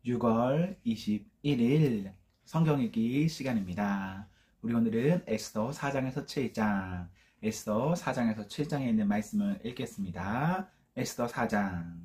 6월 21일 성경 읽기 시간입니다. 우리 오늘은 에스더 4장에서 7장, 에스더 4장에서 7장에 있는 말씀을 읽겠습니다. 에스더 4장.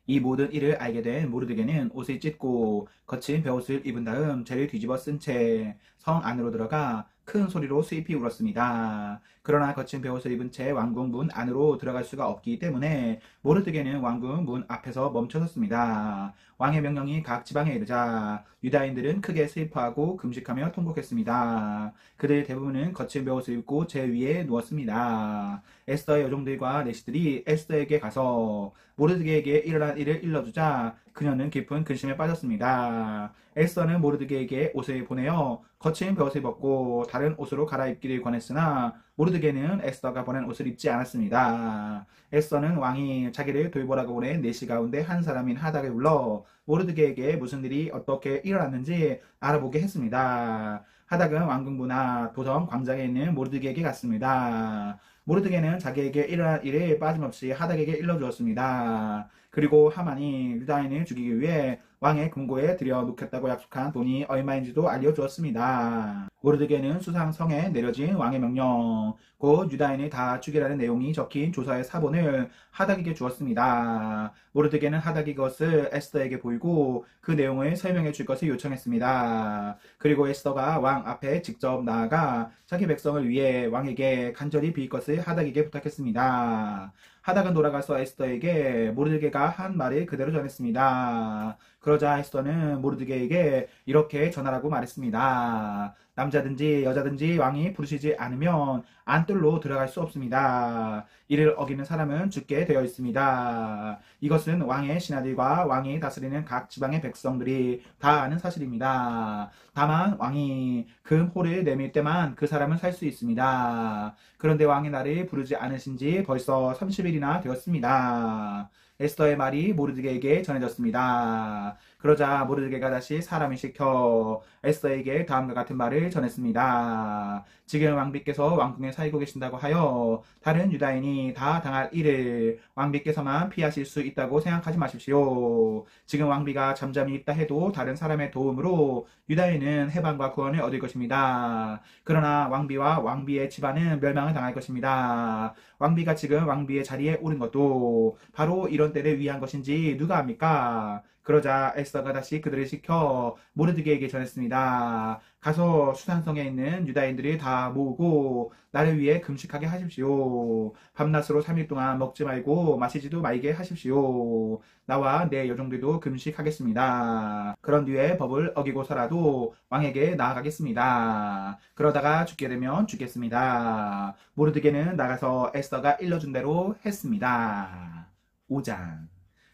이 모든 일을 알게 된 모르드게는 옷을 찢고 거친 베옷을 입은 다음 재를 뒤집어 쓴 채 성 안으로 들어가 큰 소리로 슬피 울었습니다. 그러나 거친 베옷을 입은 채 왕궁 문 안으로 들어갈 수가 없기 때문에 모르드게는 왕궁 문 앞에서 멈춰섰습니다. 왕의 명령이 각 지방에 이르자 유다인들은 크게 슬퍼하고 금식하며 통곡했습니다. 그들 대부분은 거친 베옷을 입고 제 위에 누웠습니다. 에스더의 여종들과 내시들이 에스더에게 가서 모르드게에게 일어난 일을 일러주자 그녀는 깊은 근심에 빠졌습니다. 에스더는 모르드게에게 옷을 보내어 거친 베옷을 벗고 다른 옷으로 갈아입기를 권했으나 모르드게는 에스더가 보낸 옷을 입지 않았습니다. 에스더는 왕이 자기를 돌보라고 보낸 내시 가운데 한 사람인 하닥을 불러 모르드게에게 무슨 일이 어떻게 일어났는지 알아보게 했습니다. 하닥은 왕궁부나 도성 광장에 있는 모르드게에게 갔습니다. 모르드게는 자기에게 일어난 일을 빠짐없이 하닥에게 일러주었습니다. 그리고 하만이 유다인을 죽이기 위해 왕의 금고에 들여놓겠다고 약속한 돈이 얼마인지도 알려주었습니다. 모르드게는 수상성에 내려진 왕의 명령, 곧 유다인을 다 죽이라는 내용이 적힌 조서의 사본을 하닥에게 주었습니다. 모르드게는 하닥이 그것을 에스더에게 보이고 그 내용을 설명해 줄 것을 요청했습니다. 그리고 에스더가 왕 앞에 직접 나아가 자기 백성을 위해 왕에게 간절히 빌 것을 하닥에게 부탁했습니다. 하닥은 돌아가서 에스더에게 모르드게가 한 말을 그대로 전했습니다. 그러자 에스더는 모르드게에게 이렇게 전하라고 말했습니다. 남자든지 여자든지 왕이 부르시지 않으면 안뜰로 들어갈 수 없습니다. 이를 어기는 사람은 죽게 되어 있습니다. 이것은 왕의 신하들과 왕이 다스리는 각 지방의 백성들이 다 아는 사실입니다. 다만 왕이 금 호를 내밀 때만 그 사람은 살 수 있습니다. 그런데 왕이 나를 부르지 않으신 지 벌써 30일이나 되었습니다. 에스더의 말이 모르드게에게 전해졌습니다. 그러자 모르드게가 다시 사람을 시켜 에스더에게 다음과 같은 말을 전했습니다. 지금 왕비께서 왕궁에 살고 계신다고 하여 다른 유다인이 다 당할 일을 왕비께서만 피하실 수 있다고 생각하지 마십시오. 지금 왕비가 잠잠히 있다 해도 다른 사람의 도움으로 유다인은 해방과 구원을 얻을 것입니다. 그러나 왕비와 왕비의 집안은 멸망을 당할 것입니다. 왕비가 지금 왕비의 자리에 오른 것도 바로 이런 때를 위한 것인지 누가 압니까? 그러자 에스더가 다시 그들을 시켜 모르드게에게 전했습니다. 가서 수산성에 있는 유다인들이 다 모으고 나를 위해 금식하게 하십시오. 밤낮으로 3일 동안 먹지 말고 마시지도 말게 하십시오. 나와 내 여종들도 금식하겠습니다. 그런 뒤에 법을 어기고서라도 왕에게 나아가겠습니다. 그러다가 죽게 되면 죽겠습니다. 모르드게는 나가서 에스더가 일러준 대로 했습니다. 5장.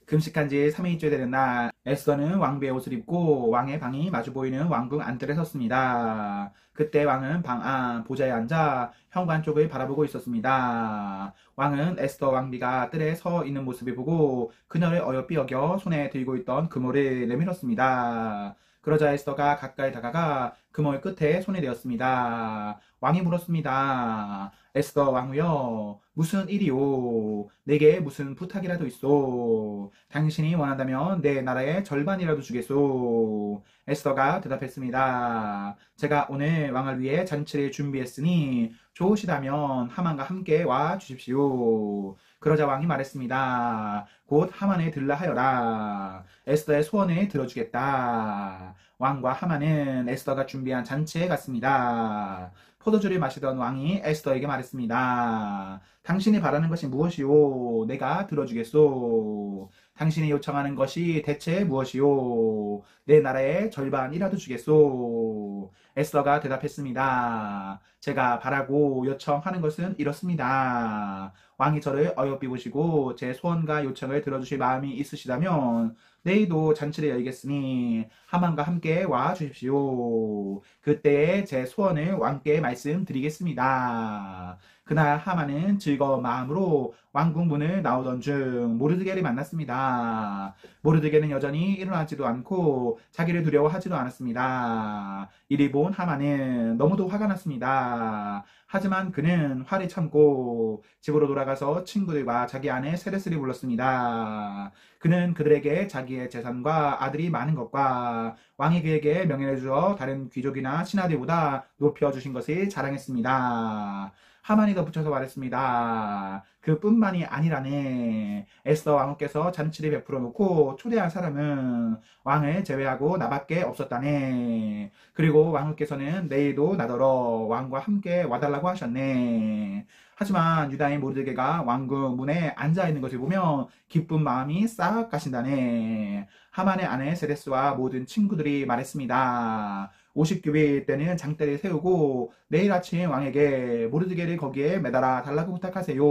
금식한 지 3일째 되는 날 에스더는 왕비의 옷을 입고 왕의 방이 마주 보이는 왕궁 안뜰에 섰습니다. 그때 왕은 방 안 보좌에 앉아 현관 쪽을 바라보고 있었습니다. 왕은 에스더 왕비가 뜰에 서 있는 모습을 보고 그녀를 어여삐 여겨 손에 들고 있던 금호를 내밀었습니다. 그러자 에스더가 가까이 다가가 금호의 끝에 손을 대었습니다. 왕이 물었습니다. 에스더 왕후여, 무슨 일이오? 내게 무슨 부탁이라도 있소? 당신이 원한다면 내 나라의 절반이라도 주겠소. 에스더가 대답했습니다. 제가 오늘 왕을 위해 잔치를 준비했으니 좋으시다면 하만과 함께 와 주십시오. 그러자 왕이 말했습니다. 곧 하만을 들라 하여라. 에스더의 소원을 들어주겠다. 왕과 하만은 에스더가 준비한 잔치에 갔습니다. 포도주를 마시던 왕이 에스더에게 말했습니다. 당신이 바라는 것이 무엇이오? 내가 들어주겠소. 당신이 요청하는 것이 대체 무엇이오? 내 나라의 절반이라도 주겠소. 에스더가 대답했습니다. 제가 바라고 요청하는 것은 이렇습니다. 왕이 저를 어여삐 보시고 제 소원과 요청을 들어주실 마음이 있으시다면 내일도 잔치를 열겠으니 하만과 함께 와 주십시오. 그때에 제 소원을 왕께 말씀드리겠습니다. 그날 하만은 즐거운 마음으로 왕궁 문을 나오던 중 모르드게를 만났습니다. 모르드게는 여전히 일어나지도 않고 자기를 두려워하지도 않았습니다. 이를 본 하만은 너무도 화가 났습니다. 하지만 그는 화를 참고 집으로 돌아가서 친구들과 자기 아내 세레스를 불렀습니다. 그는 그들에게 자기의 재산과 아들이 많은 것과 왕이 그에게 명예를 주어 다른 귀족이나 신하들보다 높여주신 것을 자랑했습니다. 하만이 덧붙여서 말했습니다. 그뿐만이 아니라네. 에스더 왕후께서 잔치를 베풀어 놓고 초대한 사람은 왕을 제외하고 나밖에 없었다네. 그리고 왕후께서는 내일도 나더러 왕과 함께 와달라고 하셨네. 하지만 유다인 모르드게가 왕궁 문에 앉아 있는 것을 보며 기쁜 마음이 싹 가신다네. 하만의 아내 세레스와 모든 친구들이 말했습니다. 50규빗 때는 장대를 세우고 내일 아침 왕에게 모르드게를 거기에 매달아 달라고 부탁하세요.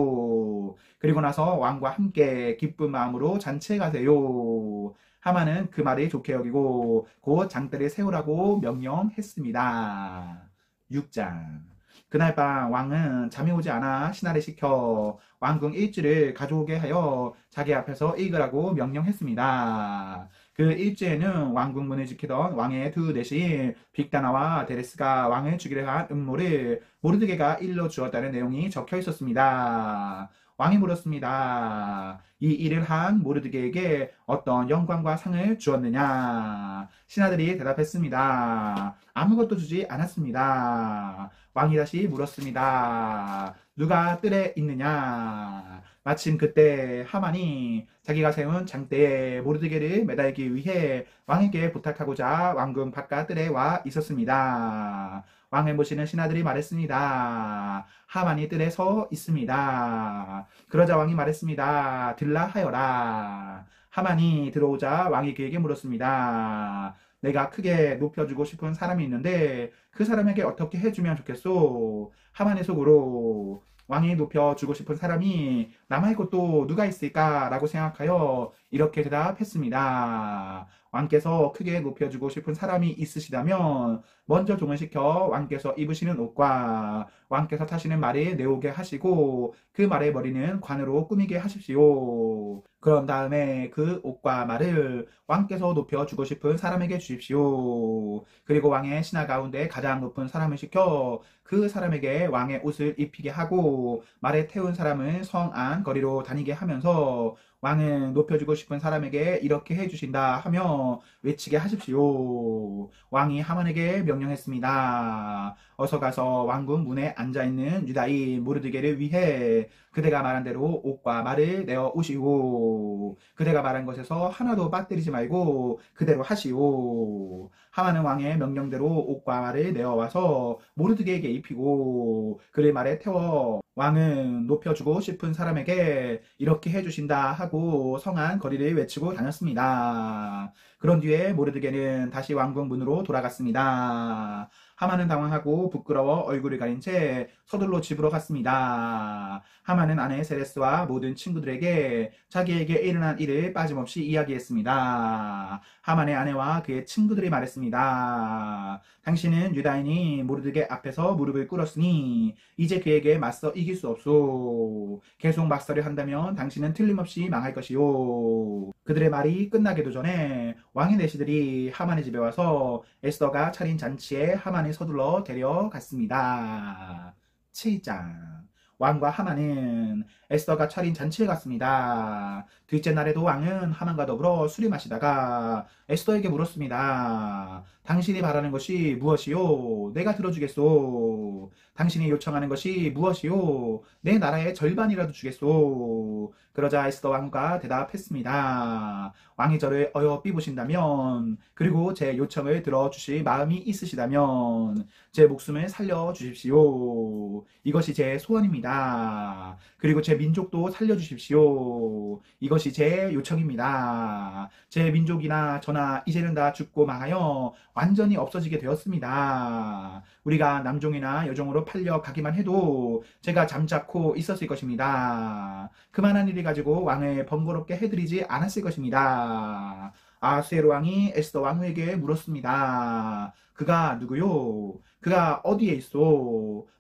그리고 나서 왕과 함께 기쁜 마음으로 잔치에 가세요. 하만은 그 말이 좋게 여기고 곧 장대를 세우라고 명령했습니다. 6장. 그날 밤 왕은 잠이 오지 않아 신하를 시켜 왕궁 일지를 가져오게 하여 자기 앞에서 읽으라고 명령했습니다. 그 일지에는 왕궁 문을 지키던 왕의 두 대신 빅다나와 데레스가 왕을 죽이려 한 음모를 모르드게가 일러 주었다는 내용이 적혀 있었습니다. 왕이 물었습니다. 이 일을 한 모르드게에게 어떤 영광과 상을 주었느냐? 신하들이 대답했습니다. 아무것도 주지 않았습니다. 왕이 다시 물었습니다. 누가 뜰에 있느냐? 마침 그때 하만이 자기가 세운 장대에 모르드게를 매달기 위해 왕에게 부탁하고자 왕궁 바깥 뜰에 와 있었습니다. 왕을 모시는 신하들이 말했습니다. 하만이 뜰에 서 있습니다. 그러자 왕이 말했습니다. 들라 하여라. 하만이 들어오자 왕이 그에게 물었습니다. 내가 크게 높여주고 싶은 사람이 있는데 그 사람에게 어떻게 해주면 좋겠소? 하만의 속으로 왕이 높여주고 싶은 사람이 나 말고 또 누가 있을까? 라고 생각하여 이렇게 대답했습니다. 왕께서 크게 높여주고 싶은 사람이 있으시다면 먼저 종을 시켜 왕께서 입으시는 옷과 왕께서 타시는 말을 내오게 하시고 그 말의 머리는 관으로 꾸미게 하십시오. 그런 다음에 그 옷과 말을 왕께서 높여주고 싶은 사람에게 주십시오. 그리고 왕의 신하 가운데 가장 높은 사람을 시켜 그 사람에게 왕의 옷을 입히게 하고 말에 태운 사람은 성 안 거리로 다니게 하면서 왕은 높여주고 싶은 사람에게 이렇게 해주신다 하며 외치게 하십시오. 왕이 하만에게 명령했습니다. 어서 가서 왕궁 문에 앉아있는 유다인 모르드게를 위해 그대가 말한 대로 옷과 말을 내어 오시오. 그대가 말한 것에서 하나도 빠뜨리지 말고 그대로 하시오. 하만은 왕의 명령대로 옷과 말을 내어와서 모르드게에게 입히고 그를 말에 태워 왕은 높여주고 싶은 사람에게 이렇게 해주신다 하고 성안 거리를 외치고 다녔습니다. 그런 뒤에 모르드게는 다시 왕궁 문으로 돌아갔습니다. 하만은 당황하고 부끄러워 얼굴을 가린 채 서둘러 집으로 갔습니다. 하만은 아내 세레스와 모든 친구들에게 자기에게 일어난 일을 빠짐없이 이야기했습니다. 하만의 아내와 그의 친구들이 말했습니다. 당신은 유다인이 모르드게 앞에서 무릎을 꿇었으니 이제 그에게 맞서 이길 수 없소. 계속 맞서려 한다면 당신은 틀림없이 망할 것이요. 그들의 말이 끝나기도 전에 왕의 내시들이 하만의 집에 와서 에스더가 차린 잔치에 하만을 서둘러 데려갔습니다. 7장. 왕과 하만은 에스더가 차린 잔치에 갔습니다. 둘째 날에도 왕은 하만과 더불어 술을 마시다가 에스더에게 물었습니다. 당신이 바라는 것이 무엇이요? 내가 들어주겠소. 당신이 요청하는 것이 무엇이요? 내 나라의 절반이라도 주겠소. 그러자 에스더 왕후가 대답했습니다. 왕이 저를 어여삐 보신다면 그리고 제 요청을 들어주실 마음이 있으시다면 제 목숨을 살려주십시오. 이것이 제 소원입니다. 그리고 제 민족도 살려주십시오. 이것이 제 요청입니다. 제 민족이나 저나 이제는 다 죽고 망하여 완전히 없어지게 되었습니다. 우리가 남종이나 여종으로 팔려가기만 해도 제가 잠자코 있었을 것입니다. 그만한 일을 가지고 왕을 번거롭게 해드리지 않았을 것입니다. 아수에로 왕이 에스더 왕후에게 물었습니다. 그가 누구요? 그가 어디에 있어?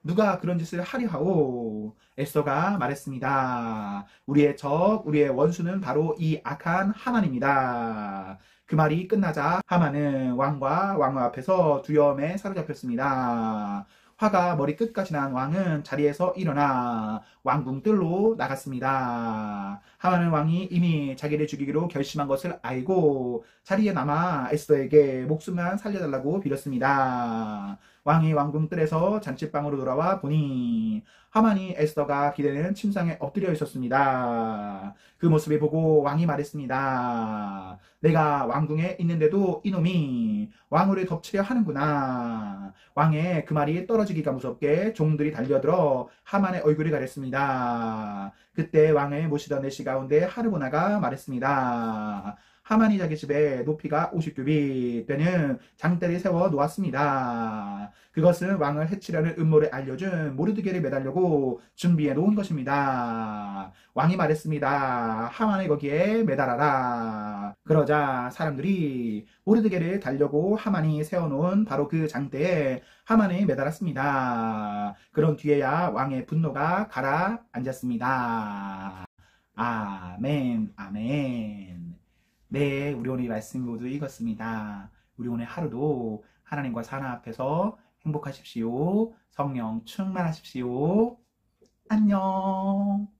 누가 그런 짓을 하려 하오? 에스더가 말했습니다. 우리의 적, 우리의 원수는 바로 이 악한 하만입니다. 그 말이 끝나자 하만은 왕과 왕후 앞에서 두려움에 사로잡혔습니다. 화가 머리 끝까지 난 왕은 자리에서 일어나 왕궁뜰로 나갔습니다. 하만은 왕이 이미 자기를 죽이기로 결심한 것을 알고 자리에 남아 에스더에게 목숨만 살려달라고 빌었습니다. 왕이 왕궁뜰에서 잔치방으로 돌아와 보니 하만이 에스더가 기대는 침상에 엎드려 있었습니다. 그 모습을 보고 왕이 말했습니다. 내가 왕궁에 있는데도 이놈이 왕후를 덮치려 하는구나. 왕의 그 말이 떨어지기가 무섭게 종들이 달려들어 하만의 얼굴을 가렸습니다. 그때 왕을 모시던 내시 가운데 하르보나가 말했습니다. 하만이 자기 집에 높이가 50규빗 되는 장대를 세워 놓았습니다. 그것은 왕을 해치려는 음모를 알려준 모르드게를 매달려고 준비해 놓은 것입니다. 왕이 말했습니다. 하만을 거기에 매달아라. 그러자 사람들이 모르드게를 달려고 하만이 세워놓은 바로 그 장대에 하만을 매달았습니다. 그런 뒤에야 왕의 분노가 가라앉았습니다. 아멘, 아멘. 네, 우리 오늘 이 말씀 모두 읽었습니다. 우리 오늘 하루도 하나님과 사나 앞에서 행복하십시오. 성령 충만하십시오. 안녕.